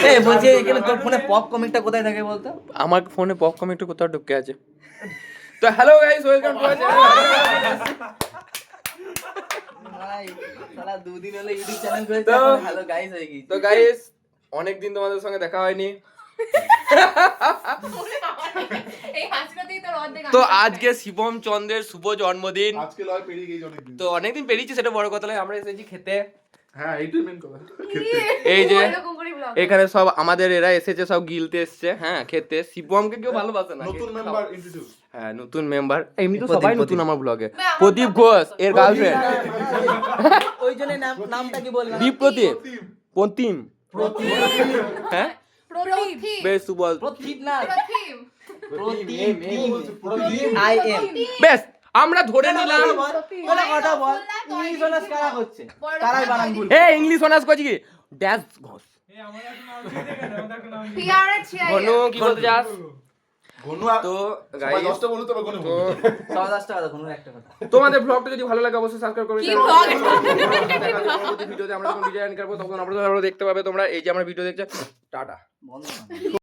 এই বলছি এখানে তোর ফোনে পপ কমিকটা কোথায় থাকে বলতো? আমার ফোনে পপ কমিকটা কোথাও ঢুকে আছে। তো hello guys, welcome to our channel. ভাই সালা দুদিন হলো ইউটিউব চ্যানেল করেছে, তো- এখন হ্যালো গাইস হয়ে গেছে। তো গাইস, অনেকদিন তোমাদের সঙ্গে দেখা হয়নি। তো আজকে শিবম চন্দ্রের শুভ জন্মদিন। আজকে লয় পেরিয়ে গেছে অনেকদিন। তো অনেকদিন পেরিয়েছে, সেটা বড় কথা নয়। আমরা এসেছি খেতে। হ্যাঁ, এইটাই মেন কথা। এই যে এখানে সব আমাদের এরা এসেছে, সব গিলতে এসছে, হ্যাঁ খেতে। শিবমকে কেউ ভালোবাসে না। নতুন মেম্বার ইন্ট্রোডিউস। হ্যাঁ, নতুন মেম্বার। এমনি তো প্রদীপ, সবাই প্রদীপ। নতুন আমার ব্লগে। প্রদীপ ঘোষ এর গার্লফ্রেন্ড। ওই জন্য নামটা কি বললাম? দীপ্রদীপ, প্রতিম, প্রদীপ। হ্যাঁ বেশ শুভ। প্রদীপ না, প্রদীপ আই এম। বেশ, আমরা ধরে নিলাম। বলে কথা বল, ইংলিশ অনার্স কারা করছে? কারাই বানান ভুল। এ ইংলিশ অনার্স করছি কি? ড্যাশ ঘোষ। ঘনু কি বলতে চাস? গনু তো সবাই গাইস, 10টা বলু তবে গনু তো বলু। 10 টাকা কোনো একটা কথা। তোমাদের ব্লগটা যদি ভালো লাগে অবশ্যই সাবস্ক্রাইব করবে। কি vlog? ভিডিওতে আমরা যখন ভিডিও এন্ড করব তখন আমরা দেখতে পাবে তোমরা। এই যে আমরা ভিডিও দেখছো, টাটা। বন্ধ